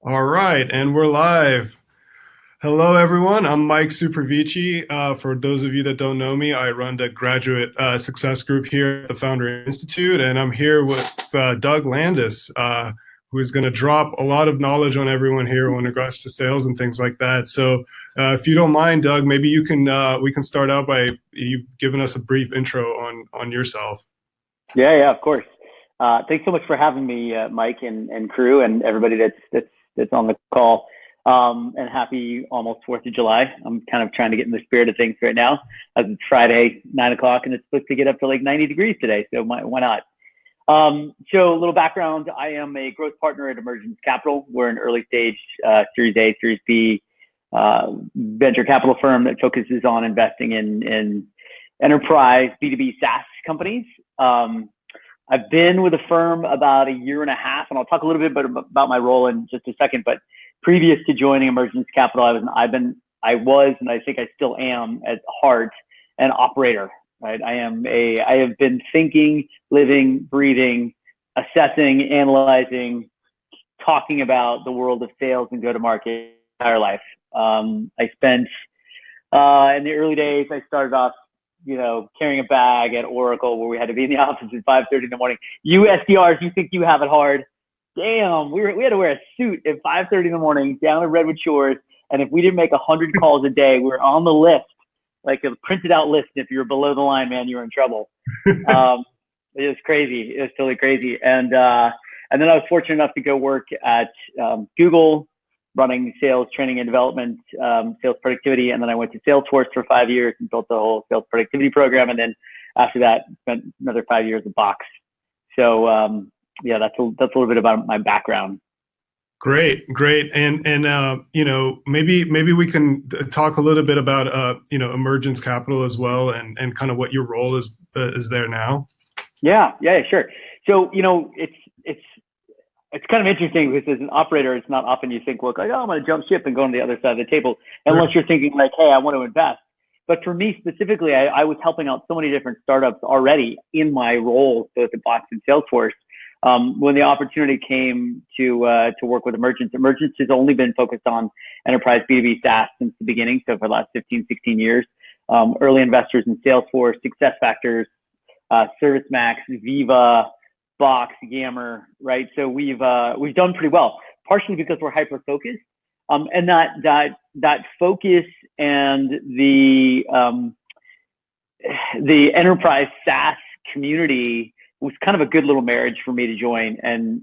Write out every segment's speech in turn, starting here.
All right, and we're live. Hello, everyone. I'm Mike Supervici. For those of you that don't know me, I run the graduate success group here at the Founder Institute, and I'm here with Doug Landis, who is going to drop a lot of knowledge on everyone here when it regards to sales and things like that. So, if you don't mind, Doug, maybe you can we can start out by you giving us a brief intro on yourself. Yeah, of course. Thanks so much for having me, Mike and crew and everybody that's on the call. And happy almost 4th of July. I'm kind of trying to get in the spirit of things right now, as it's Friday, 9 o'clock, and it's supposed to get up to like 90 degrees today. So why not? So a little background: I am a growth partner at Emergence Capital. We're an early stage Series A, Series B venture capital firm that focuses on investing in enterprise B2B SaaS companies. I've been with the firm about a year and a half, and I'll talk a little bit about my role in just a second. But previous to joining Emergence Capital, I was, and I think I still am at heart, an operator. Right? I have been thinking, living, breathing, assessing, analyzing, talking about the world of sales and go-to-market my entire life. I spent in the early days, I started off carrying a bag at Oracle where we had to be in the office at 5:30 in the morning. You SDRs, you think you have it hard. Damn, we had to wear a suit at 5:30 in the morning down in Redwood Shores. And if we didn't make 100 calls a day, we were on the list, like a printed out list. If you were below the line, man, you were in trouble. It was crazy. It was totally crazy. And then I was fortunate enough to go work at Google, running sales training and development, sales productivity. And then I went to Salesforce for 5 years and built the whole sales productivity program. And then after that, spent another 5 years at Box. So yeah, that's a little bit about my background. Great. And maybe we can talk a little bit about Emergence Capital as well, and kind of what your role is there now. Yeah, sure. So it's kind of interesting because as an operator, it's not often you think, well, like, oh, I'm going to jump ship and go on the other side of the table, unless you're thinking like, hey, I want to invest. But for me specifically, I was helping out so many different startups already in my role, both at Box and Salesforce. When the opportunity came to work with Emergence has only been focused on enterprise B2B SaaS since the beginning. So for the last 15, 16 years, early investors in Salesforce, SuccessFactors, ServiceMax, Viva, Box, Yammer, right? So we've done pretty well, partially because we're hyper focused, and that focus and the enterprise SaaS community was kind of a good little marriage for me to join. And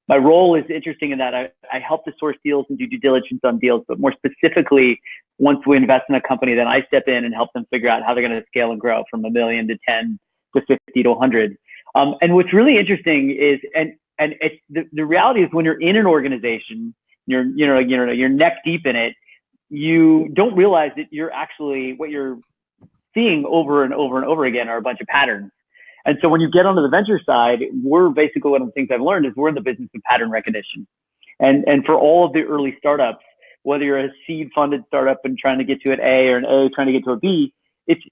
my role is interesting in that I help to source deals and do due diligence on deals, but more specifically, once we invest in a company, then I step in and help them figure out how they're going to scale and grow from $1 million to 10 to 50 to 100. And what's really interesting is, and it's the reality is when you're in an organization, you're neck deep in it, you don't realize that you're actually what you're seeing over and over and over again are a bunch of patterns. And so when you get onto the venture side, we're basically, one of the things I've learned is we're in the business of pattern recognition. And for all of the early startups, whether you're a seed funded startup and trying to get to an A or an A trying to get to a B,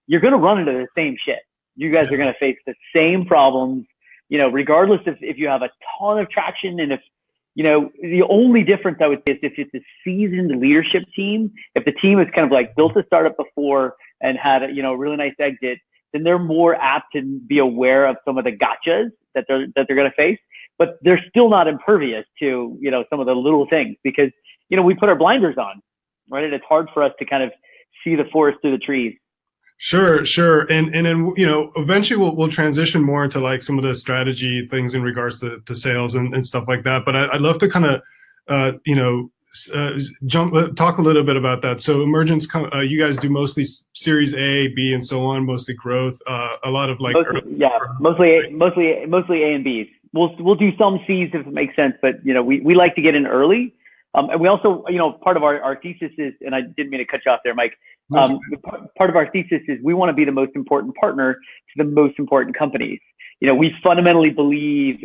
you're going to run into the same shit. You guys are going to face the same problems, regardless if you have a ton of traction. And if, the only difference I would say is if it's a seasoned leadership team, if the team has kind of like built a startup before and had a really nice exit, then they're more apt to be aware of some of the gotchas that they're going to face, but they're still not impervious to, some of the little things because, we put our blinders on, right? And it's hard for us to kind of see the forest through the trees. Sure. And then, eventually we'll transition more into like some of the strategy things in regards to sales and stuff like that. But I'd love to kind of, talk a little bit about that. So Emergence, you guys do mostly Series A, B, and so on, mostly growth. A lot of like mostly A and Bs. We'll do some Cs if it makes sense, but we like to get in early. And we also, part of our thesis is, and I didn't mean to cut you off there, Mike. Part of our thesis is we want to be the most important partner to the most important companies. We fundamentally believe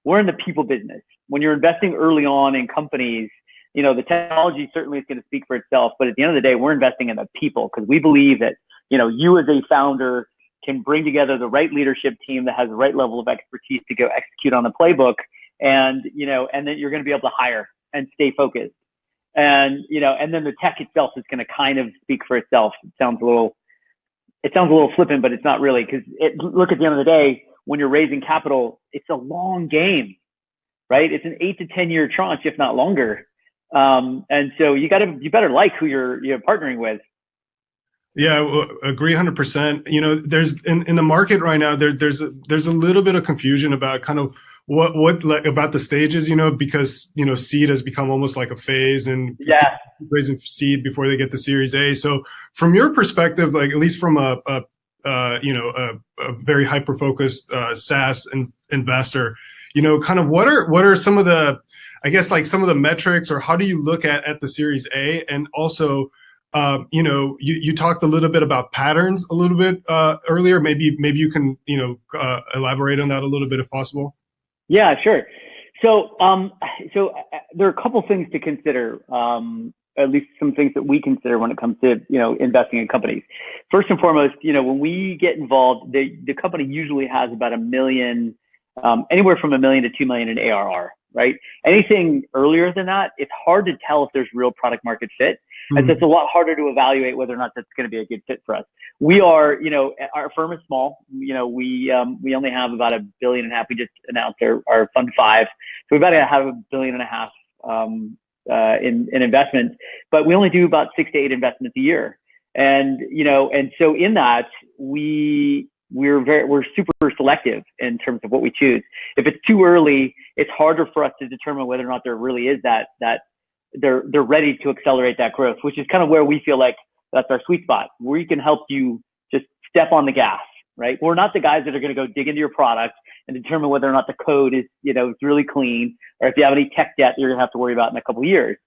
we're in the people business. When you're investing early on in companies, the technology certainly is going to speak for itself, but at the end of the day, we're investing in the people because we believe that, you as a founder can bring together the right leadership team that has the right level of expertise to go execute on the playbook. And then you're going to be able to hire and stay focused. And, and then the tech itself is going to kind of speak for itself. It sounds a little flippant, but it's not really, because look, at the end of the day, when you're raising capital, it's a long game, right? It's an 8 to 10 year tranche, if not longer. And so you better like who you're partnering with. Yeah, agree 100%. There's in the market right now, there's a little bit of confusion about kind of what like about the stages, because seed has become almost like a phase, and raising seed before they get to Series A. So from your perspective, like at least from a very hyper focused SaaS investor, kind of what are some of the, I guess, like some of the metrics, or how do you look at the Series A? And also, you talked a little bit about patterns a little bit earlier. Maybe you can elaborate on that a little bit if possible. Yeah, sure. So there are a couple things to consider. At least some things that we consider when it comes to investing in companies. First and foremost, when we get involved, the company usually has about $1 million, anywhere from $1 million to $2 million in ARR. Right? Anything earlier than that, it's hard to tell if there's real product market fit. And so it's a lot harder to evaluate whether or not that's going to be a good fit for us. We are, our firm is small. We only have about $1.5 billion. We just announced our Fund 5. So we've got to have $1.5 billion in investments, but we only do about 6 to 8 investments a year. And so in that, we're super selective in terms of what we choose. If it's too early, it's harder for us to determine whether or not there really is that they're ready to accelerate that growth, which is kind of where we feel like that's our sweet spot. We can help you just step on the gas, right? We're not the guys that are going to go dig into your product and determine whether or not the code is, it's really clean, or if you have any tech debt you're going to have to worry about in a couple of years.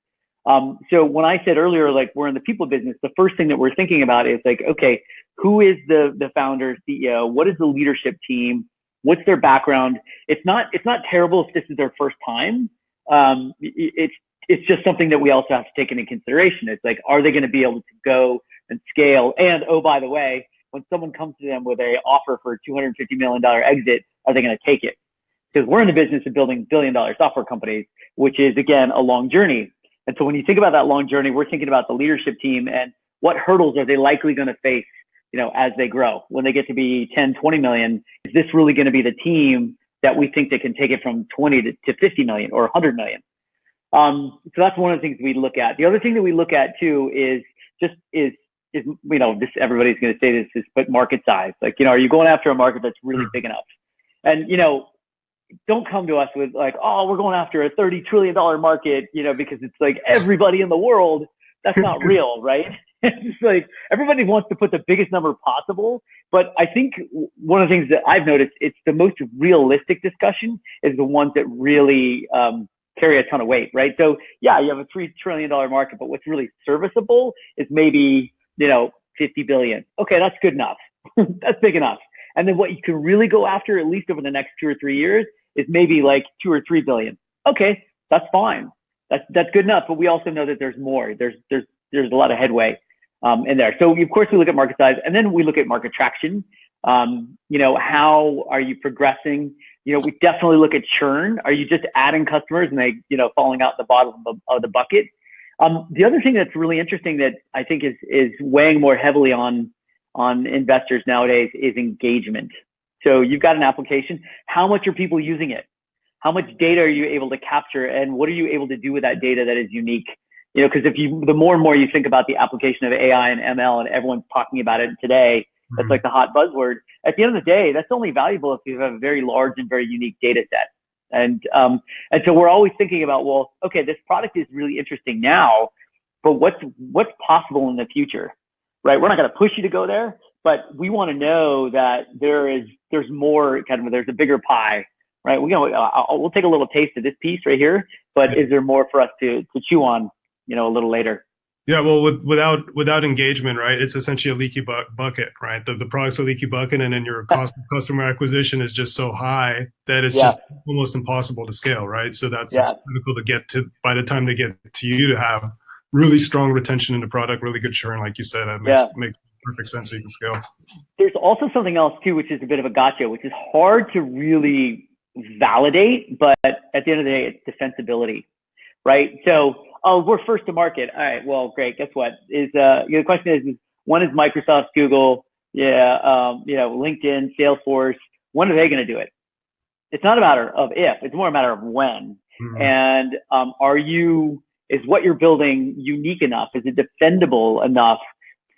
So when I said earlier, like we're in the people business, the first thing that we're thinking about is like, okay, who is the founder, CEO? What is the leadership team? What's their background? It's not terrible if this is their first time. It's just something that we also have to take into consideration. It's like, are they going to be able to go and scale? And oh, by the way, when someone comes to them with a offer for a $250 million exit, are they going to take it? Because we're in the business of building billion-dollar software companies, which is, again, a long journey. And so when you think about that long journey, we're thinking about the leadership team and what hurdles are they likely going to face, as they grow. When they get to be 10, 20 million, is this really going to be the team that we think that can take it from 20 to 50 million or 100 million? So that's one of the things we look at. The other thing that we look at too is this, everybody's going to say this, but market size. Like, are you going after a market that's really big enough? And, don't come to us with like, oh, we're going after a $30 trillion market, because it's like everybody in the world. That's not real, right? It's like everybody wants to put the biggest number possible. But I think one of the things that I've noticed, it's the most realistic discussion is the ones that really carry a ton of weight, right? So yeah, you have a $3 trillion market, but what's really serviceable is maybe, 50 billion. Okay, that's good enough. That's big enough. And then what you can really go after, at least over the next 2 or 3 years, is maybe like 2 or 3 billion. Okay, that's fine. That's good enough. But we also know that there's more. There's a lot of headway in there. So of course we look at market size, and then we look at market traction. How are you progressing? We definitely look at churn. Are you just adding customers and they, falling out the bottom of the bucket? The other thing that's really interesting that I think is weighing more heavily on investors nowadays is engagement. So you've got an application. How much are people using it? How much data are you able to capture, and what are you able to do with that data that is unique? Because the more and more you think about the application of AI and ML, and everyone's talking about it today, that's like the hot buzzword. At the end of the day, that's only valuable if you have a very large and very unique data set. And so we're always thinking about, well, okay, this product is really interesting now, but what's possible in the future, right? We're not going to push you to go there, but we want to know that there's more, there's a bigger pie, right? We'll take a little taste of this piece right here, but is there more for us to chew on, a little later? Yeah, well, without engagement, right? It's essentially a leaky bucket, right? The product's a leaky bucket, and then your cost of customer acquisition is just so high that it's just almost impossible to scale, right? So it's critical to get to, by the time they get to you, to have really strong retention in the product, really good churn, like you said. That makes perfect sense so you can scale. There's also something else too, which is a bit of a gotcha, which is hard to really validate, but at the end of the day, it's defensibility. right? So, oh, we're first to market. All right, well, great. Guess what? The question is one is Microsoft, Google, LinkedIn, Salesforce. When are they going to do it? It's not a matter of if, it's more a matter of when. Mhm. And is what you're building unique enough? Is it defendable enough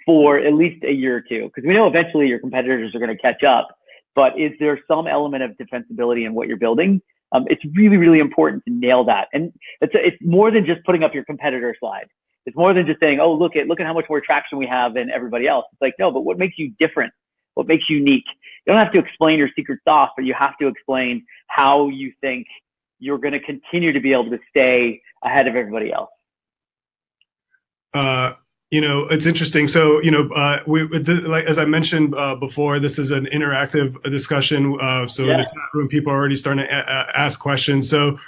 for at least a year or two? Because we know eventually your competitors are going to catch up, but is there some element of defensibility in what you're building? It's really, really important to nail that. And it's more than just putting up your competitor slide. It's more than just saying, oh, look at how much more traction we have than everybody else. It's like, no, but what makes you different? What makes you unique? You don't have to explain your secret sauce, but you have to explain how you think you're going to continue to be able to stay ahead of everybody else. It's interesting. So, like as I mentioned before, this is an interactive discussion. So in the chat room, people are already starting to ask questions. So,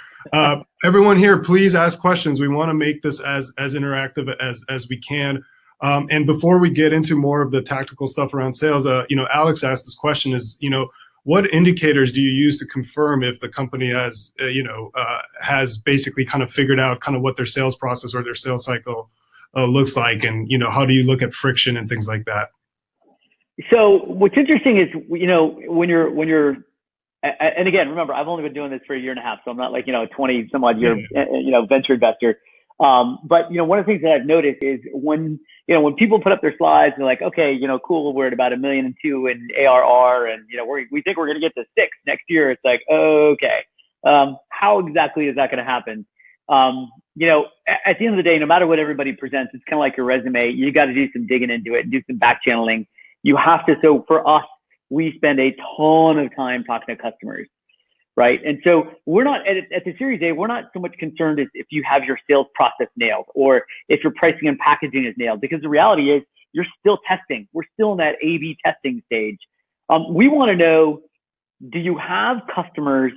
everyone here, please ask questions. We want to make this as interactive as we can. And before we get into more of the tactical stuff around sales, Alex asked this question: what indicators do you use to confirm if the company has basically kind of figured out kind of what their sales process or their sales cycle looks like, and how do you look at friction and things like that? So what's interesting is when you're and again, remember, I've only been doing this for a year and a half, so I'm not like 20 some odd year venture investor. But one of the things that I've noticed is when people put up their slides, they're like, okay, cool, we're at about 1.2 million in ARR, and we think we're going to get to 6 next year. It's like, okay, how exactly is that going to happen? At the end of the day, no matter what everybody presents, it's kind of like your resume. You got to do some digging into it and do some back channeling. You have to. So for us, we spend a ton of time talking to customers, right? And so we're not at the Series A, we're not so much concerned as if you have your sales process nailed or if your pricing and packaging is nailed, because the reality is you're still testing. We're still in that A/B testing stage. We want to know, do you have customers,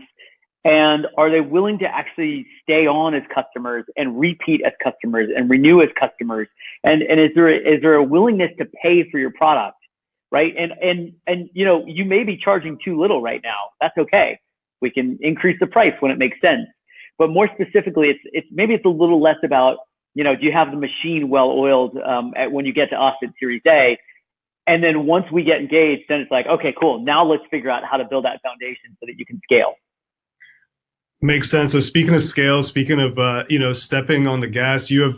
and are they willing to actually stay on as customers and repeat as customers and renew as customers? And is there a willingness to pay for your product, right? And you may be charging too little right now. That's okay. We can increase the price when it makes sense. But more specifically, it's a little less about, do you have the machine well oiled when you get to us at Series A? And then once we get engaged, then it's like, okay, cool. Now let's figure out how to build that foundation so that you can scale. Makes sense. So speaking of scale, speaking of stepping on the gas, you have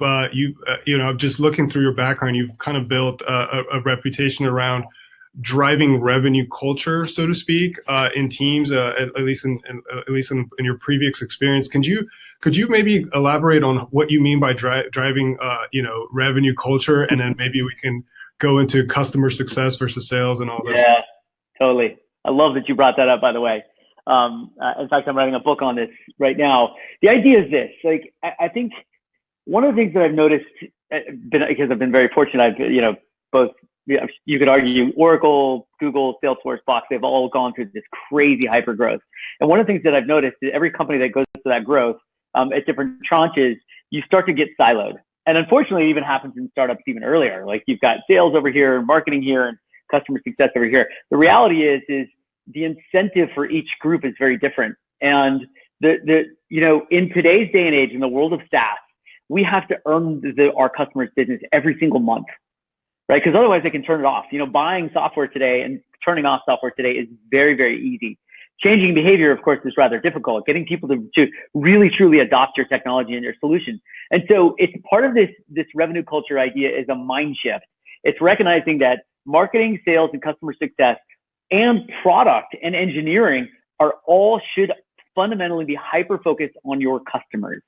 just looking through your background, you've kind of built a reputation around driving revenue culture, so to speak, in teams, at least in your previous experience. Could you maybe elaborate on what you mean by driving revenue culture, and then maybe we can go into customer success versus sales and all this? Yeah, totally. I love that you brought that up, by the way. In fact, I'm writing a book on this right now. The idea is this: like, I think one of the things that I've noticed, because I've been very fortunate, both, you could argue Oracle, Google, Salesforce, Box, they've all gone through this crazy hyper growth. And one of the things that I've noticed is every company that goes through that growth at different tranches, you start to get siloed. And unfortunately, it even happens in startups even earlier. Like, you've got sales over here, marketing here, and customer success over here. The reality is the incentive for each group is very different. And in today's day and age, in the world of SaaS, we have to earn our customers' business every single month, right? Because otherwise they can turn it off. Buying software today and turning off software today is very, very easy. Changing behavior, of course, is rather difficult. Getting people to really, truly adopt your technology and your solution. And so it's part of this revenue culture idea is a mind shift. It's recognizing that marketing, sales, and customer success and product and engineering should fundamentally be hyper-focused on your customers.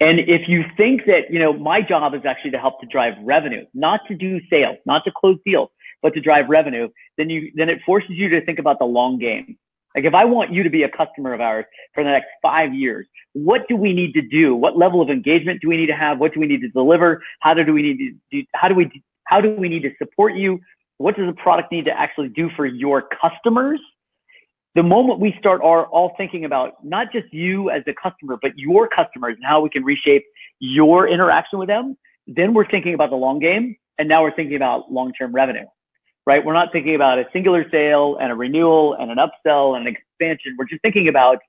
And if you think that, my job is actually to help to drive revenue, not to do sales, not to close deals, but to drive revenue, then it forces you to think about the long game. Like, if I want you to be a customer of ours for the next 5 years, what do we need to do? What level of engagement do we need to have? What do we need to deliver? How do we need to support you? What does the product need to actually do for your customers? The moment we start all thinking about not just you as a customer, but your customers and how we can reshape your interaction with them, then we're thinking about the long game. And now we're thinking about long-term revenue, right? We're not thinking about a singular sale and a renewal and an upsell and an expansion. We're thinking about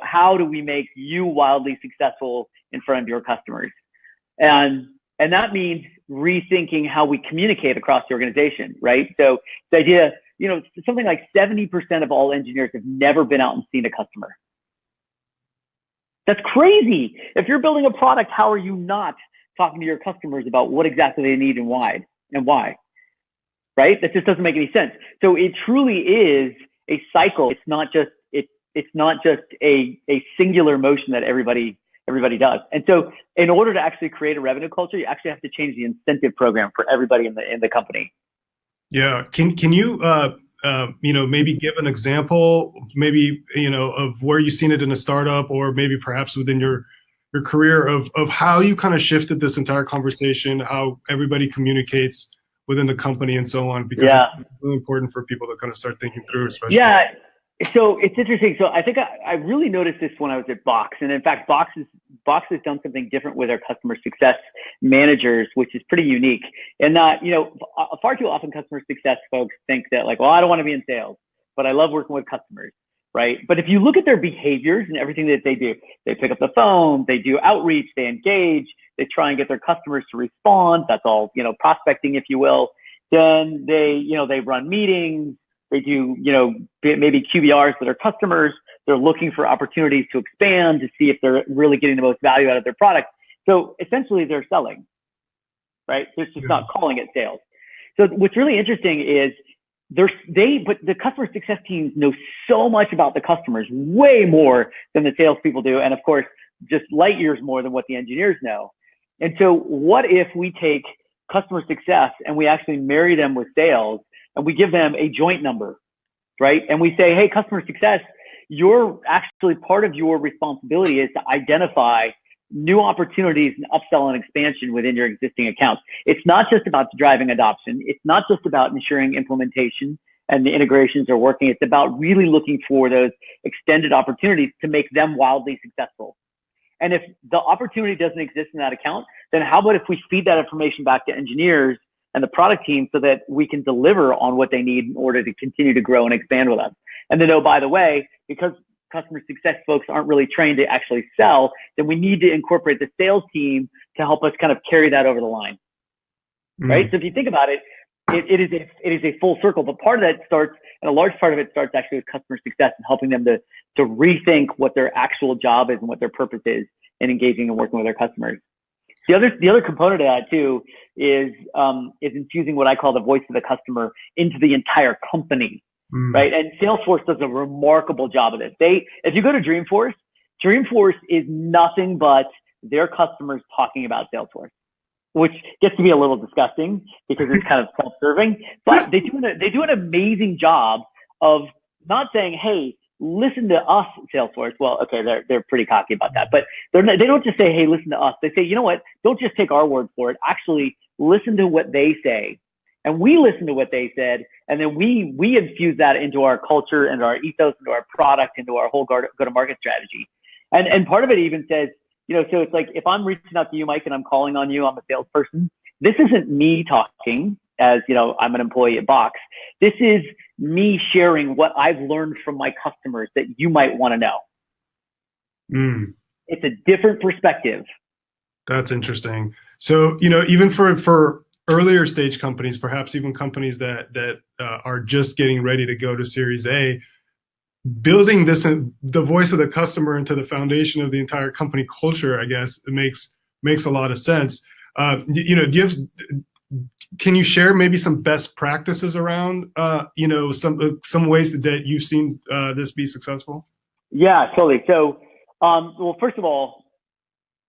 how do we make you wildly successful in front of your customers? And that means rethinking how we communicate across the organization, right? So the idea, something like 70% of all engineers have never been out and seen a customer. That's crazy. If you're building a product, how are you not talking to your customers about what exactly they need and why, right? That just doesn't make any sense. So it truly is a cycle. It's not just a singular motion that everybody does. And so in order to actually create a revenue culture, you actually have to change the incentive program for everybody in the company. Yeah. Can you maybe give an example, maybe, of where you've seen it in a startup, or maybe perhaps within your career, of how you kind of shifted this entire conversation, how everybody communicates within the company and so on, because it's really important for people to kind of start thinking through, especially. Yeah. So it's interesting. So I think I really noticed this when I was at Box. And in fact, Box has done something different with their customer success managers, which is pretty unique. And that, far too often customer success folks think that like, well, I don't want to be in sales, but I love working with customers, right? But if you look at their behaviors and everything that they do, they pick up the phone, they do outreach, they engage, they try and get their customers to respond. That's all, prospecting, if you will. Then they run meetings. They do, maybe QBRs that are customers. They're looking for opportunities to expand, to see if they're really getting the most value out of their product. So essentially they're selling, right? They're just not calling it sales. So what's really interesting is but the customer success teams know so much about the customers, way more than the salespeople do. And of course, just light years more than what the engineers know. And so what if we take customer success and we actually marry them with sales, and we give them a joint number, right? And we say, hey, customer success, part of your responsibility is to identify new opportunities and upsell and expansion within your existing accounts. It's not just about driving adoption. It's not just about ensuring implementation and the integrations are working. It's about really looking for those extended opportunities to make them wildly successful. And if the opportunity doesn't exist in that account, then how about if we feed that information back to engineers and the product team so that we can deliver on what they need in order to continue to grow and expand with us. And then, by the way, because customer success folks aren't really trained to actually sell, then we need to incorporate the sales team to help us kind of carry that over the line, right? So if you think about it, it is a full circle, but part of that starts, and a large part of it starts actually with customer success and helping them to rethink what their actual job is and what their purpose is in engaging and working with their customers. The other component of that too is infusing what I call the voice of the customer into the entire company, right? And Salesforce does a remarkable job of this. If you go to Dreamforce is nothing but their customers talking about Salesforce, which gets to be a little disgusting because it's kind of self-serving. But they do an amazing job of not saying, hey, listen to us, Salesforce. Well, okay, they're pretty cocky about that, but they don't just say, hey, listen to us. They say, you know what? Don't just take our word for it. Actually, listen to what they say, and we listen to what they said, and then we infuse that into our culture and our ethos, into our product, into our whole go-to-market strategy. And part of it even says, so it's like if I'm reaching out to you, Mike, and I'm calling on you, I'm a salesperson. This isn't me talking as I'm an employee at Box. This is me sharing what I've learned from my customers that you might want to know. It's a different perspective. That's interesting. So, even for earlier stage companies, perhaps even companies that are just getting ready to go to Series A, building the voice of the customer into the foundation of the entire company culture, I guess, it makes a lot of sense. Can you share maybe some best practices around, some ways that you've seen this be successful? Yeah, totally. So, well, first of all,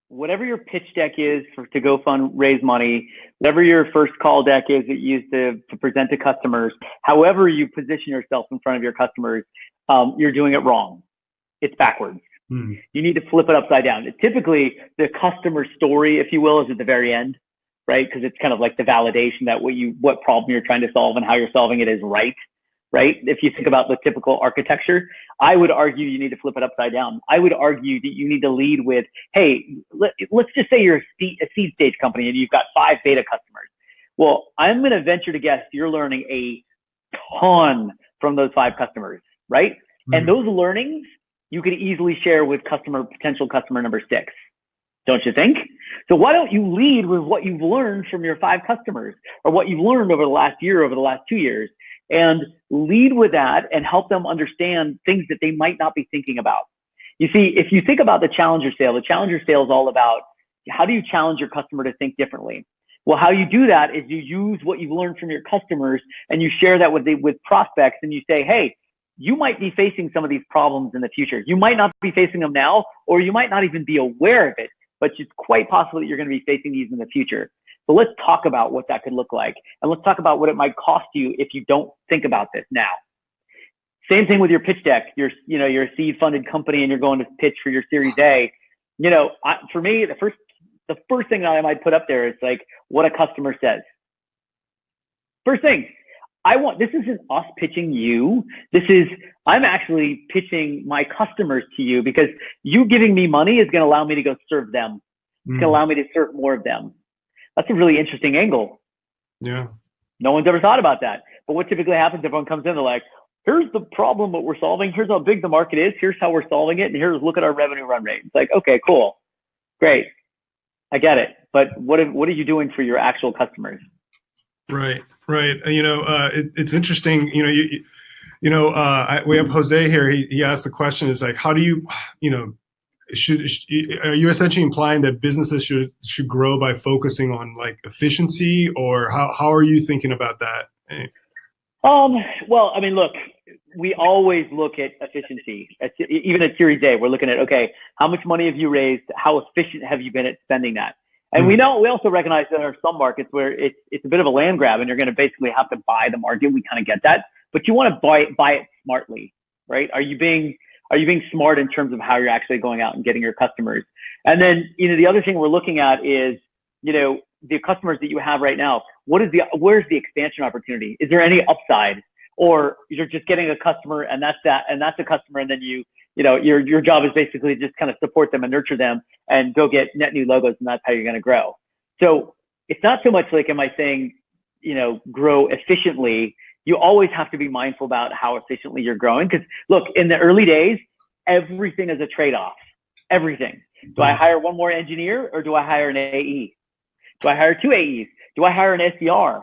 whatever your pitch deck is to go raise money, whatever your first call deck is that you use to present to customers, however you position yourself in front of your customers, you're doing it wrong. It's backwards. You need to flip it upside down. Typically, the customer story, if you will, is at the very end, right? Because it's kind of like the validation that what problem you're trying to solve and how you're solving it is right? If you think about the typical architecture, I would argue you need to flip it upside down. I would argue that you need to lead with, hey, let's just say you're a seed stage company and you've got 5 beta customers. Well, I'm going to venture to guess you're learning a ton from those 5 customers, right? And those learnings you could easily share with potential customer number 6. Don't you think? So why don't you lead with what you've learned from your 5 customers, or what you've learned over the last year, over the last 2 years, and lead with that and help them understand things that they might not be thinking about. You see, if you think about the challenger sale is all about how do you challenge your customer to think differently? Well, how you do that is you use what you've learned from your customers and you share that with prospects, and you say, hey, you might be facing some of these problems in the future. You might not be facing them now, or you might not even be aware of it, but it's quite possible that you're going to be facing these in the future. So let's talk about what that could look like. And let's talk about what it might cost you if you don't think about this now. Same thing with your pitch deck. You're a seed funded company and you're going to pitch for your Series A. For me, the first thing that I might put up there is like what a customer says. First thing, this isn't us pitching you. I'm actually pitching my customers to you, because you giving me money is going to allow me to go serve them. It's going to allow me to serve more of them. That's a really interesting angle. Yeah. No one's ever thought about that. But what typically happens, everyone comes in, they're like, here's the problem what we're solving. Here's how big the market is. Here's how we're solving it. And look at our revenue run rate. It's like, okay, cool. Great. I get it. But what are you doing for your actual customers? Right. It's interesting. We have Jose here. He asked the question: is like, how do you, are you essentially implying that businesses should grow by focusing on like efficiency, or how are you thinking about that? Well, I mean, look, we always look at efficiency. Even at Series A, we're looking at, okay, how much money have you raised? How efficient have you been at spending that? And we also recognize that there are some markets where it's a bit of a land grab, and you're going to basically have to buy the market. We kind of get that, but you want to buy it smartly, right? Are you being smart in terms of how you're actually going out and getting your customers? And then, the other thing we're looking at is, the customers that you have right now, where's the expansion opportunity? Is there any upside? Or you're just getting a customer and that's a customer, and then your job is basically just kind of support them and nurture them and go get net new logos, and that's how you're going to grow. So it's not so much like, am I saying, grow efficiently? You always have to be mindful about how efficiently you're growing. Because look, in the early days, everything is a trade-off. Everything. Do I hire one more engineer, or do I hire an AE? Do I hire 2 AEs? Do I hire an SDR?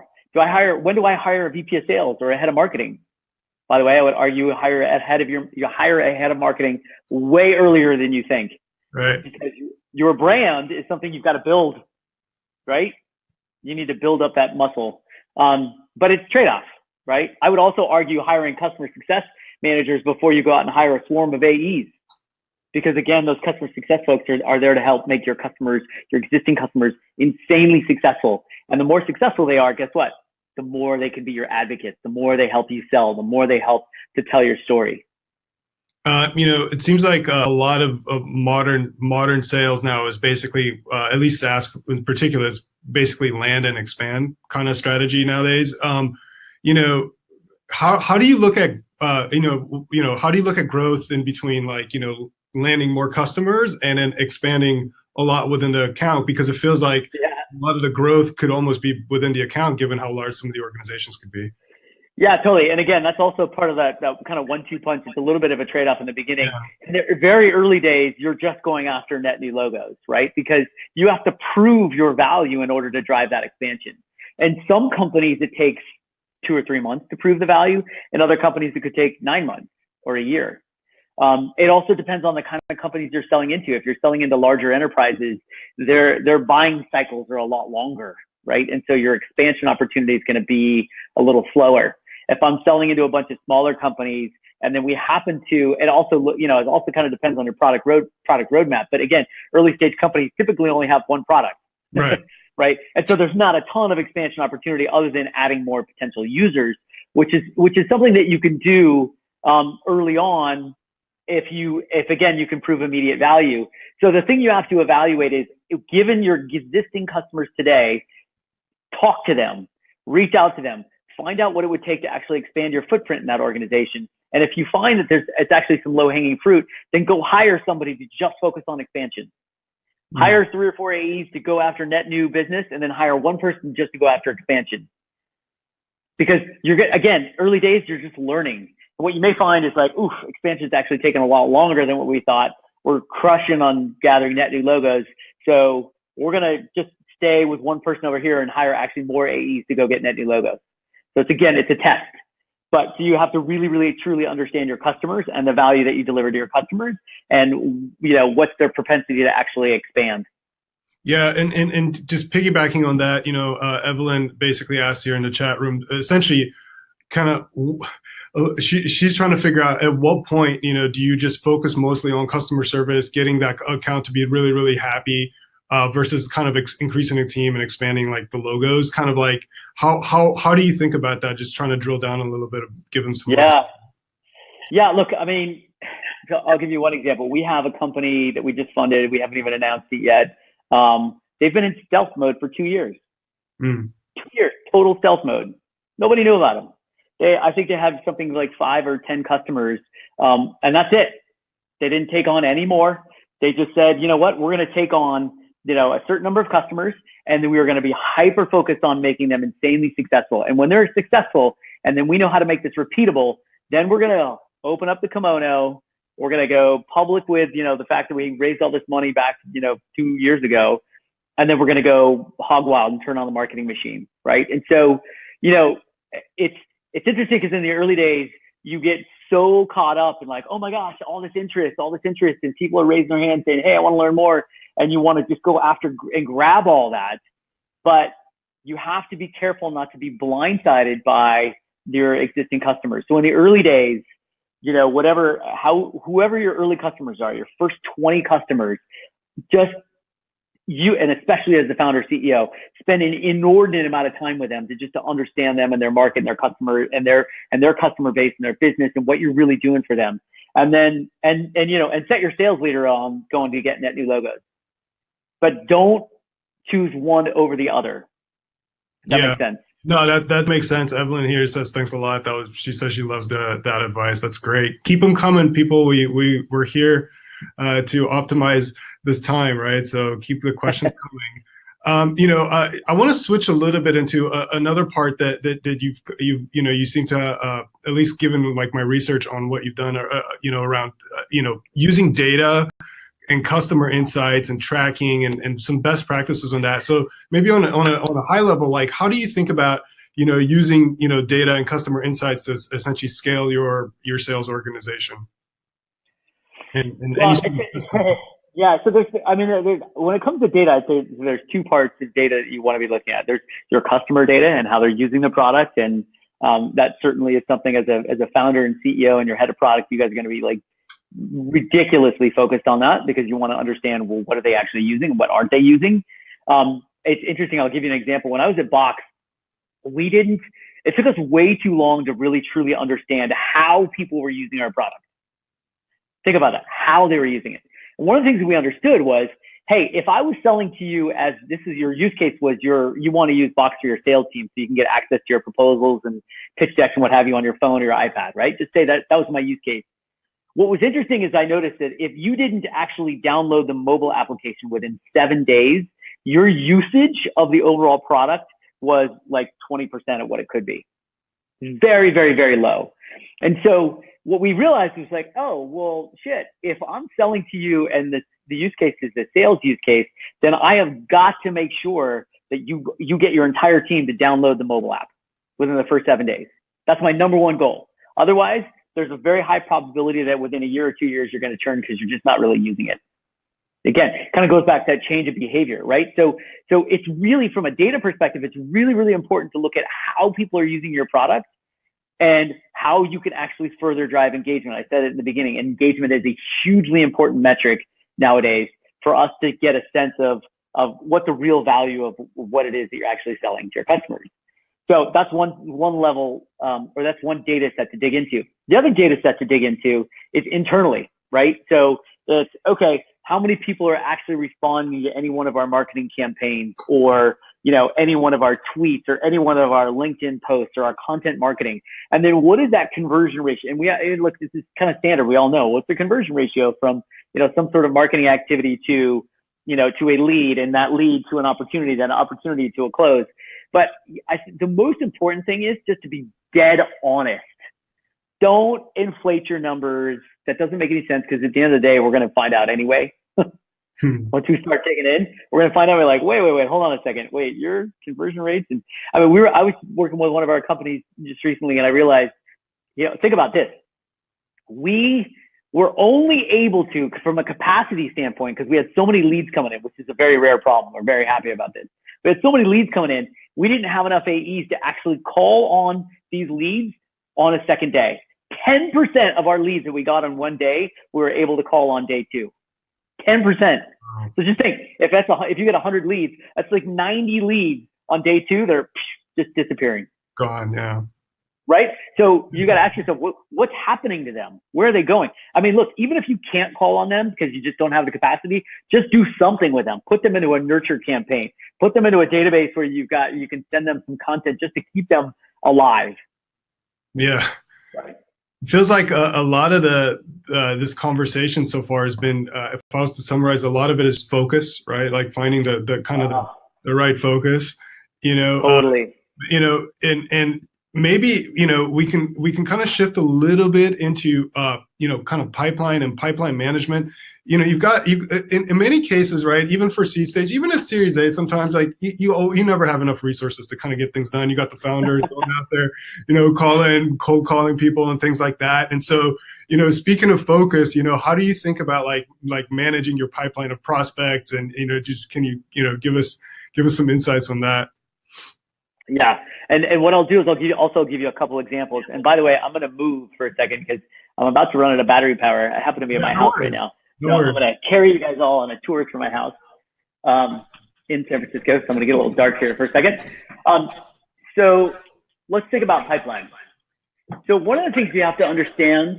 When do I hire a VP of sales or a head of marketing? By the way, I would argue you hire a head of marketing way earlier than you think. Right. Because your brand is something you've got to build, right? You need to build up that muscle. But it's trade-off, right? I would also argue hiring customer success managers before you go out and hire a swarm of AEs. Because again, those customer success folks are there to help make your existing customers insanely successful. And the more successful they are, guess what? The more they can be your advocates, the more they help you sell, the more they help to tell your story. It seems like a lot of modern sales now is basically, at least SaaS in particular, is basically land and expand kind of strategy nowadays. How do you look at how do you look at growth in between, like, landing more customers and then expanding a lot within the account? Because it feels like a lot of the growth could almost be within the account, given how large some of the organizations could be. Yeah, totally. And again, that's also part of that kind of 1-2 punch. It's a little bit of a trade-off in the beginning. Yeah. In the very early days, you're just going after net new logos, right? Because you have to prove your value in order to drive that expansion. And some companies, it takes 2 or 3 months to prove the value. And other companies, it could take 9 months or a year. It also depends on the kind of companies you're selling into. If you're selling into larger enterprises, their buying cycles are a lot longer, right? And so your expansion opportunity is going to be a little slower. If I'm selling into a bunch of smaller companies, and then we happen to, it also kind of depends on your product roadmap. But again, early stage companies typically only have one product, right? Right. And so there's not a ton of expansion opportunity other than adding more potential users, which is something that you can do early on. If again, you can prove immediate value. So the thing you have to evaluate is, given your existing customers today, talk to them, reach out to them, find out what it would take to actually expand your footprint in that organization. And if you find that it's actually some low hanging fruit, then go hire somebody to just focus on expansion. Hire 3 or 4 AEs to go after net new business, and then hire one person just to go after expansion. Because again, early days, you're just learning. what you may find is like, oof, expansion's actually taken a lot longer than what we thought. We're crushing on gathering net new logos. So we're going to just stay with one person over here and hire actually more AEs to go get net new logos. So it's a test. But so you have to really, really, truly understand your customers and the value that you deliver to your customers and, what's their propensity to actually expand. Yeah, and just piggybacking on that, Evelyn basically asked here in the chat room, essentially kind of, she's trying to figure out at what point, do you just focus mostly on customer service, getting that account to be really, really happy, versus kind of increasing the team and expanding like the logos, kind of like how do you think about that? Just trying to drill down a little bit, give them some. Yeah. Look, I mean, I'll give you one example. We have a company that we just funded. We haven't even announced it yet. They've been in stealth mode for 2 years. 2 years, total stealth mode. Nobody knew about them. I think they have something like 5 or 10 customers, and that's it. They didn't take on any more. They just said, you know what, we're going to take on, a certain number of customers, and then we are going to be hyper focused on making them insanely successful. And when they're successful, and then we know how to make this repeatable, then we're going to open up the kimono. We're going to go public with, the fact that we raised all this money back, 2 years ago, and then we're going to go hog wild and turn on the marketing machine, right? And so, it's interesting because in the early days, you get so caught up in like, oh my gosh, all this interest, and people are raising their hands saying, hey, I want to learn more. And you want to just go after and grab all that. But you have to be careful not to be blindsided by your existing customers. So in the early days, whoever your early customers are, your first 20 customers, just you, and especially as the founder CEO, spend an inordinate amount of time with them to understand them and their market and their customer and their customer base and their business and what you're really doing for them. And then, and set your sales leader on going to get net new logos, but don't choose one over the other. That makes sense. No, that makes sense. Evelyn here says thanks a lot. She says she loves that advice. That's great. Keep them coming, people. We're here to optimize this time, right? So keep the questions coming. I want to switch a little bit into another part that you seem to at least given like my research on what you've done, around using data and customer insights and tracking and some best practices on that. So maybe on a high level, like how do you think about using data and customer insights to essentially scale your sales organization? Yeah, so when it comes to data, I'd say there's 2 parts of data that you want to be looking at. There's your customer data and how they're using the product, and that certainly is something as a founder and CEO and your head of product, you guys are going to be like ridiculously focused on that because you want to understand, well, what are they actually using and what aren't they using? It's interesting. I'll give you an example. When I was at Box, it took us way too long to really truly understand how people were using our product. Think about that, how they were using it. And one of the things that we understood was, hey, if I was selling to you as this is your use case was you want to use Box for your sales team so you can get access to your proposals and pitch decks and what have you on your phone or your iPad, right? Just say that was my use case. What was interesting is I noticed that if you didn't actually download the mobile application within 7 days, your usage of the overall product was like 20% of what it could be. Very, very, very low. And so what we realized was like, oh, well, shit, if I'm selling to you and the use case is the sales use case, then I have got to make sure that you get your entire team to download the mobile app within the first 7 days. That's my number one goal. Otherwise, there's a very high probability that within a year or 2 years, you're going to churn because you're just not really using it. Again, kind of goes back to that change of behavior, right? So it's really, from a data perspective, it's really, really important to look at how people are using your product and how you can actually further drive engagement. I said it in the beginning, engagement is a hugely important metric nowadays for us to get a sense of what the real value of what it is that you're actually selling to your customers. So that's one level, or that's one data set to dig into. The other data set to dig into is internally, right? So it's, okay, how many people are actually responding to any one of our marketing campaigns or, any one of our tweets or any one of our LinkedIn posts or our content marketing? And then what is that conversion ratio? And look, this is kind of standard. We all know what's the conversion ratio from, some sort of marketing activity to, to a lead, and that lead to an opportunity, then an opportunity to a close. But the most important thing is just to be dead honest don't inflate your numbers. That doesn't make any sense because at the end of the day, we're going to find out anyway. Once we start taking in, we're going to find out. We're like, wait, hold on a second. Wait, your conversion rates? And I mean, I was working with one of our companies just recently, and I realized, think about this. We were only able to, from a capacity standpoint, because we had so many leads coming in, which is a very rare problem. We're very happy about this. We had so many leads coming in. We didn't have enough AEs to actually call on these leads on a second day. 10% of our leads that we got on one day, we were able to call on day 2. 10%. So just think, if you get 100 leads, that's like 90 leads on day 2. They're just disappearing. Gone, yeah. Right? So you got to ask yourself, what's happening to them? Where are they going? I mean, look, even if you can't call on them because you just don't have the capacity, just do something with them. Put them into a nurture campaign. Put them into a database where you can send them some content just to keep them alive. Yeah. Right. It feels like a lot of this conversation so far has been, if I was to summarize, a lot of it is focus, right? Like finding the kind of the right focus, Totally. And maybe, we can kind of shift a little bit into, kind of pipeline and pipeline management. You've got, in many cases, right, even for seed stage, even at Series A, sometimes like you never have enough resources to kind of get things done. You got the founders going out there, cold calling people and things like that. And so, speaking of focus, how do you think about like managing your pipeline of prospects and, just can you, give us some insights on that? Yeah. And what I'll do is I'll give you a couple examples. And by the way, I'm going to move for a second because I'm about to run out of battery power. I happen to be at my house right now. So I'm going to carry you guys all on a tour through my house in San Francisco. So I'm going to get a little dark here for a second. So let's think about pipeline. So one of the things you have to understand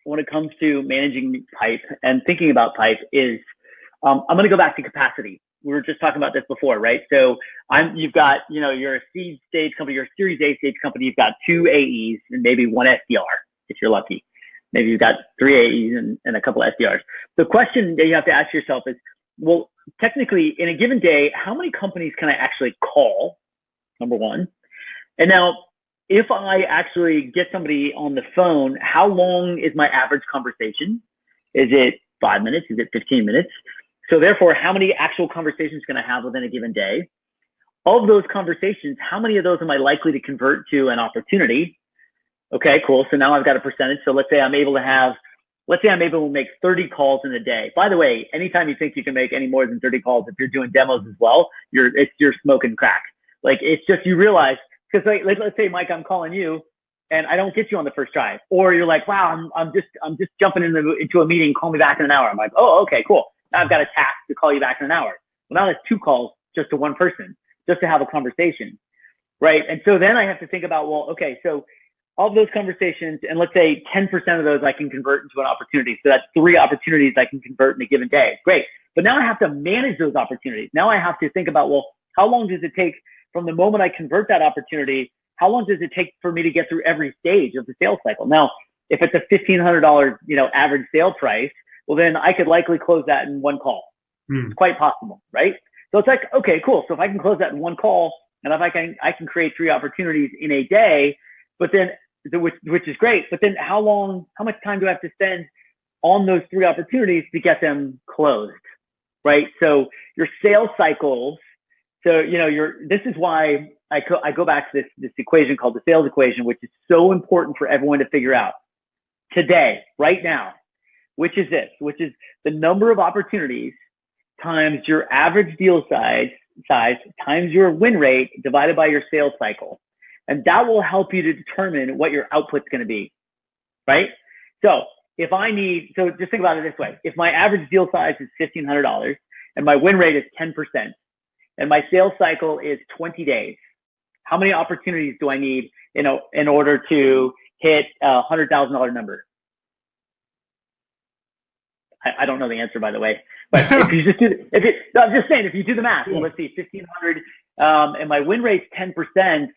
when it comes to managing pipe and thinking about pipe is I'm going to go back to capacity. We were just talking about this before, right? So you've got, you're a seed stage company, you're a Series A stage company. You've got 2 AEs and maybe 1 SDR if you're lucky. Maybe you've got 3 AEs and a couple SDRs. The question that you have to ask yourself is, well, technically in a given day, how many companies can I actually call? Number one. And now if I actually get somebody on the phone, how long is my average conversation? Is it 5 minutes? Is it 15 minutes? So therefore, how many actual conversations can I have within a given day? Of those conversations, how many of those am I likely to convert to an opportunity? Okay, cool. So now I've got a percentage. So let's say I'm able to make 30 calls in a day. By the way, anytime you think you can make any more than 30 calls, if you're doing demos as well, you're smoking crack. Like it's just, you realize, because let's say, Mike, I'm calling you and I don't get you on the first try, or you're like, wow, I'm just jumping into a meeting. Call me back in an hour. I'm like, oh, okay, cool. Now I've got a task to call you back in an hour. Well, now that's 2 calls just to one person, just to have a conversation, right? And so then I have to think about, well, okay, so of those conversations, and let's say 10% of those I can convert into an opportunity. So that's 3 opportunities I can convert in a given day. Great. But now I have to manage those opportunities. Now I have to think about, well, how long does it take from the moment I convert that opportunity? How long does it take for me to get through every stage of the sales cycle? Now, if it's a $1,500, average sale price, well, then I could likely close that in 1 call. It's quite possible, right? So it's like, okay, cool. So if I can close that in 1 call, and if I can create 3 opportunities in a day, but then, which is great. But then how much time do I have to spend on those 3 opportunities to get them closed, right? So your sales cycles, this is why I go back to this equation called the sales equation, which is so important for everyone to figure out today, right now, which is the number of opportunities times your average deal size times your win rate divided by your sales cycle. And that will help you to determine what your output's going to be, right? So just think about it this way. If my average deal size is $1,500 and my win rate is 10% and my sales cycle is 20 days, how many opportunities do I need, in order to hit a $100,000 number? I don't know the answer, by the way, but if you just I'm just saying, if you do the math, well, let's see, 1,500, and my win rate's 10%.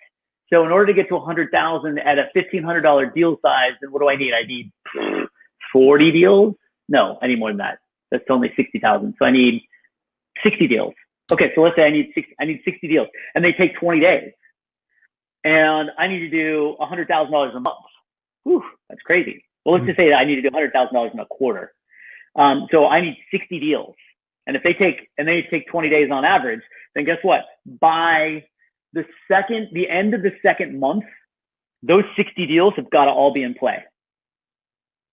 So in order to get to 100,000 at a $1,500 deal size, then what do I need? I need 40 deals? No, I need more than that. That's only 60,000. So I need 60 deals. Okay, so let's say I need 60 deals, and they take 20 days, and I need to do $100,000 a month. Whew, that's crazy. Well, let's just say that I need to do $100,000 in a quarter. So I need 60 deals. And if they take 20 days on average, then guess what? By the end of the second month, those 60 deals have got to all be in play,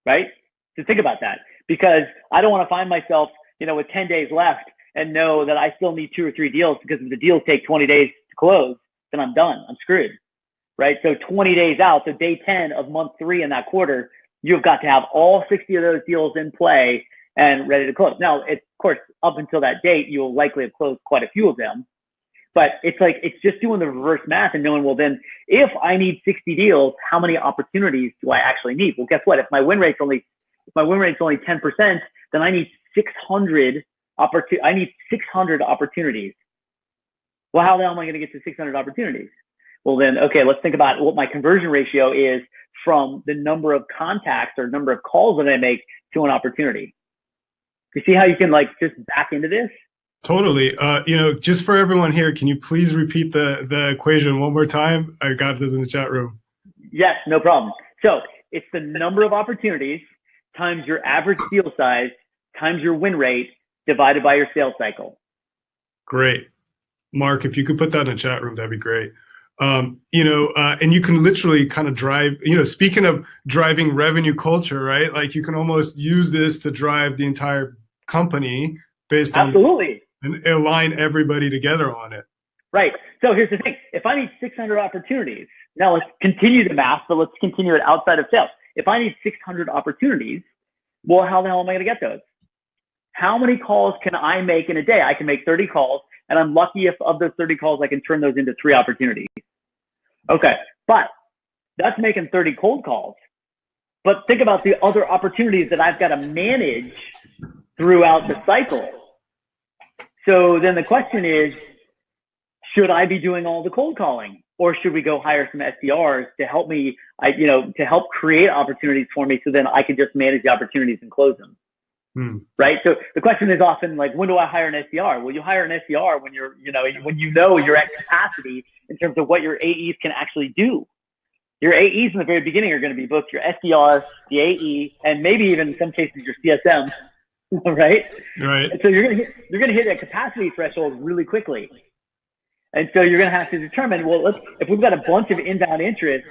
right? So think about that, because I don't want to find myself, with 10 days left and know that I still need 2 or 3 deals, because if the deals take 20 days to close, then I'm done. I'm screwed, right? So 20 days out, so day 10 of month 3 in that quarter, you've got to have all 60 of those deals in play and ready to close. Now, of course, up until that date, you will likely have closed quite a few of them. But it's just doing the reverse math and knowing, well, then if I need 60 deals, how many opportunities do I actually need? Well, guess what? If my win rate's only 10%, then I need 600 opportunities. Well, how the hell am I going to get to 600 opportunities? Well, then, okay, let's think about what my conversion ratio is from the number of contacts or number of calls that I make to an opportunity. You see how you can just back into this? Totally. Just for everyone here, can you please repeat the equation one more time? I got this in the chat room. Yes, no problem. So it's the number of opportunities times your average deal size times your win rate divided by your sales cycle. Great. Mark, if you could put that in the chat room, that'd be great. And you can literally kind of drive, speaking of driving revenue culture, right? Like you can almost use this to drive the entire company based on Absolutely. And align everybody together on it. Right. So here's the thing. If I need 600 opportunities, now let's continue the math, but let's continue it outside of sales. If I need 600 opportunities, well, how the hell am I going to get those? How many calls can I make in a day? I can make 30 calls, and I'm lucky if of those 30 calls, I can turn those into 3 opportunities. Okay. But that's making 30 cold calls. But think about the other opportunities that I've got to manage throughout the cycle. So then the question is, should I be doing all the cold calling, or should we go hire some SDRs to help me, to help create opportunities for me, so then I can just manage the opportunities and close them, right? So the question is often when do I hire an SDR? Well, you hire an SDR when when you're at capacity in terms of what your AEs can actually do. Your AEs in the very beginning are going to be both your SDR, the AE, and maybe even in some cases your CSM. Right. And so you're gonna hit that capacity threshold really quickly, and so you're gonna have to determine, well, if we've got a bunch of inbound interest,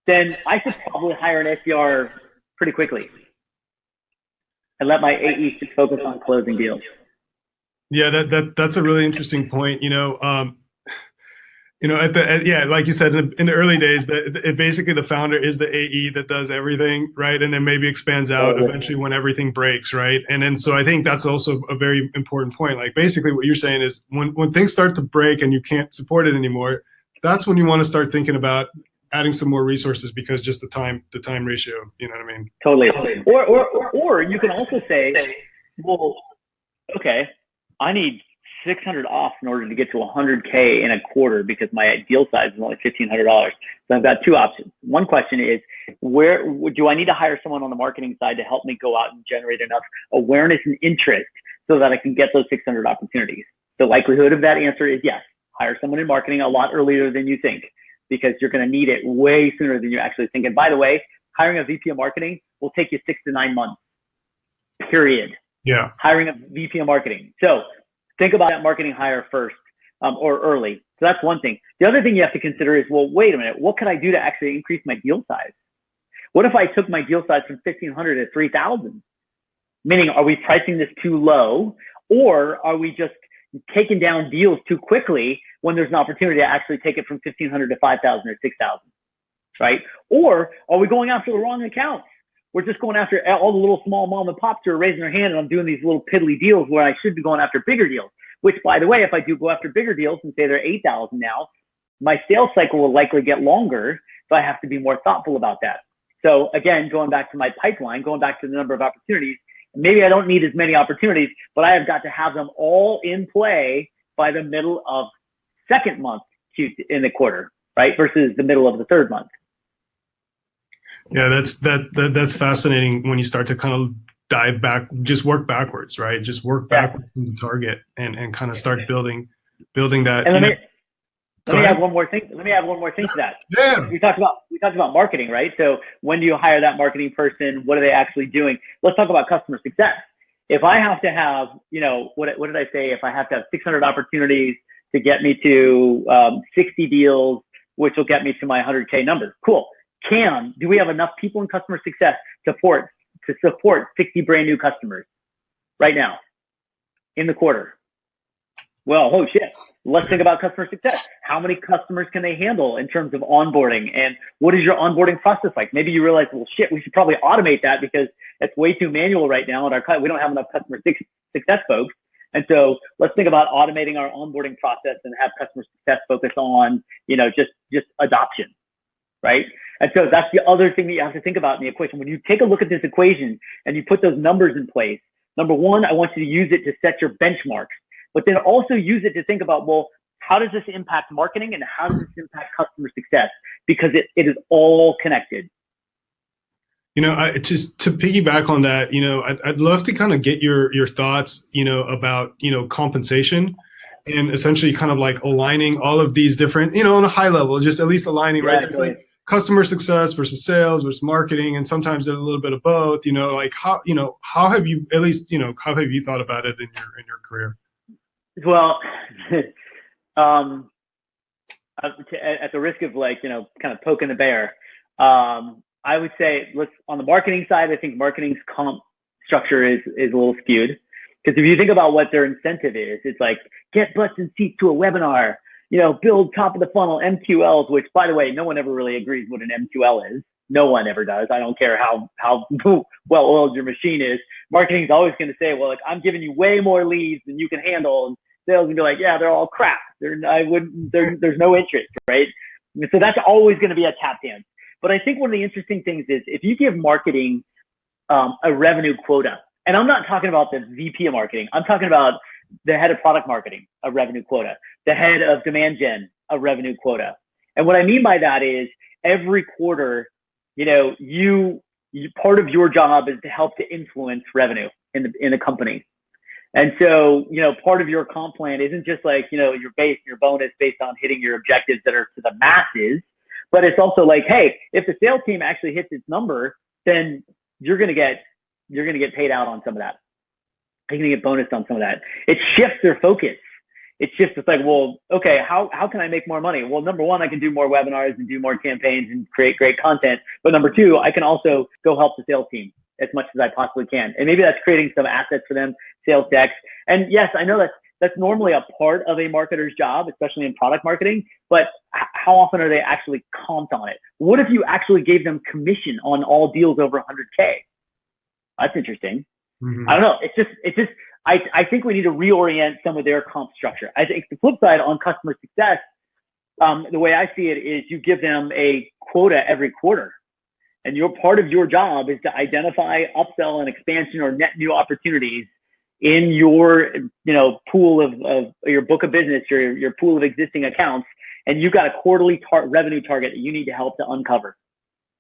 then I should probably hire an SDR pretty quickly and let my AE just focus on closing deals. Yeah, that's a really interesting point. Like you said, in the early days, basically the founder is the AE that does everything, right? And then maybe expands out eventually when everything breaks, right? And then so I think that's also a very important point. Like basically what you're saying is when things start to break and you can't support it anymore, that's when you want to start thinking about adding some more resources, because just the time ratio, you know what I mean? Totally. Or you can also say, well, okay, I need 600 off in order to get to 100K in a quarter because my deal size is only $1,500. So I've got 2 options. One question is, where do I need to hire someone on the marketing side to help me go out and generate enough awareness and interest so that I can get those 600 opportunities? The likelihood of that answer is yes. Hire someone in marketing a lot earlier than you think, because you're going to need it way sooner than you actually think. And by the way, hiring a VP of marketing will take you 6 to 9 months, period. Yeah. Hiring a VP of marketing. So think about that marketing hire first, or early. So that's one thing. The other thing you have to consider is, well, wait a minute, what can I do to actually increase my deal size? What if I took my deal size from 1,500 to 3,000? Meaning, are we pricing this too low, or are we just taking down deals too quickly when there's an opportunity to actually take it from 1,500 to 5,000 or 6,000, right? Or are we going after the wrong accounts? We're just going after all the little small mom and pops who are raising their hand, and I'm doing these little piddly deals where I should be going after bigger deals, which, by the way, if I do go after bigger deals and say they're 8,000 now, my sales cycle will likely get longer. So I have to be more thoughtful about that. So again, going back to my pipeline, going back to the number of opportunities, maybe I don't need as many opportunities, but I have got to have them all in play by the middle of second month in the quarter, right? Versus the middle of the third month. Yeah, that's fascinating when you start to kind of dive back, just work backwards, right? Just work backwards from the target and kind of start building that. And Let me add one more thing. Let me add one more thing to that. Yeah. We talked about marketing, right? So when do you hire that marketing person? What are they actually doing? Let's talk about customer success. If I have to have, what did I say? If I have to have 600 opportunities to get me to 60 deals, which will get me to my 100K number. Cool. Do we have enough people in customer success to support 60 brand new customers right now in the quarter? Well, oh shit. Let's think about customer success. How many customers can they handle in terms of onboarding? And what is your onboarding process like? Maybe you realize, well, shit, we should probably automate that because it's way too manual right now. And we don't have enough customer success folks. And so let's think about automating our onboarding process and have customer success focus on, just adoption, right? And so that's the other thing that you have to think about in the equation. When you take a look at this equation and you put those numbers in place, number one, I want you to use it to set your benchmarks. But then also use it to think about, well, how does this impact marketing and how does this impact customer success? Because it is all connected. Just to piggyback on that, I'd love to kind of get your thoughts, about, compensation and essentially kind of like aligning all of these different, on a high level, just at least aligning, right? Exactly. Like customer success versus sales versus marketing, and sometimes a little bit of both, like how have you, at least, how have you thought about it in your career? Well, at the risk of kind of poking the bear, I would say on the marketing side, I think marketing's comp structure is a little skewed. Because if you think about what their incentive is, it's like get butts and seats to a webinar, build top of the funnel MQLs, which by the way, no one ever really agrees what an MQL is. No one ever does. I don't care how well oiled your machine is. Marketing is always going to say, well, I'm giving you way more leads than you can handle. And sales can be like, yeah, they're all crap. There's no interest, right? So that's always going to be a tap dance. But I think one of the interesting things is if you give marketing a revenue quota, and I'm not talking about the VP of marketing, I'm talking about the head of product marketing, a revenue quota, the head of demand gen, a revenue quota. And what I mean by that is every quarter, you part of your job is to help to influence revenue in a company. And so, part of your comp plan isn't just like, your bonus based on hitting your objectives that are to the masses, but it's also like, hey, if the sales team actually hits its number, then you're going to get paid out on some of that. You're going to get bonused on some of that. It shifts their focus. It's like, well, okay, how can I make more money? Well, number one, I can do more webinars and do more campaigns and create great content. But number two, I can also go help the sales team as much as I possibly can. And maybe that's creating some assets for them, sales decks. And yes, I know that's normally a part of a marketer's job, especially in product marketing, but how often are they actually comped on it? What if you actually gave them commission on all deals over 100K? That's interesting. Mm-hmm. I don't know. It's just, I think we need to reorient some of their comp structure. I think the flip side on customer success, the way I see it is you give them a quota every quarter. And part of your job is to identify upsell and expansion or net new opportunities in your, pool of your book of business, your pool of existing accounts. And you've got a quarterly revenue target that you need to help to uncover.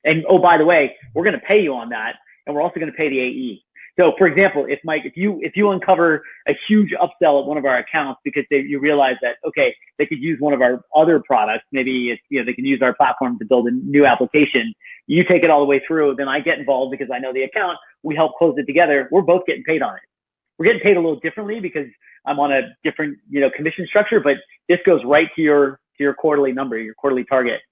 And oh, by the way, we're going to pay you on that. And we're also going to pay the AE. So for example, if you uncover a huge upsell at one of our accounts because you realize that, okay, they could use one of our other products, maybe it's, they can use our platform to build a new application, you take it all the way through, then I get involved because I know the account, we help close it together. We're both getting paid on it. We're getting paid a little differently because I'm on a different, commission structure, but this goes right to your quarterly number, your quarterly target.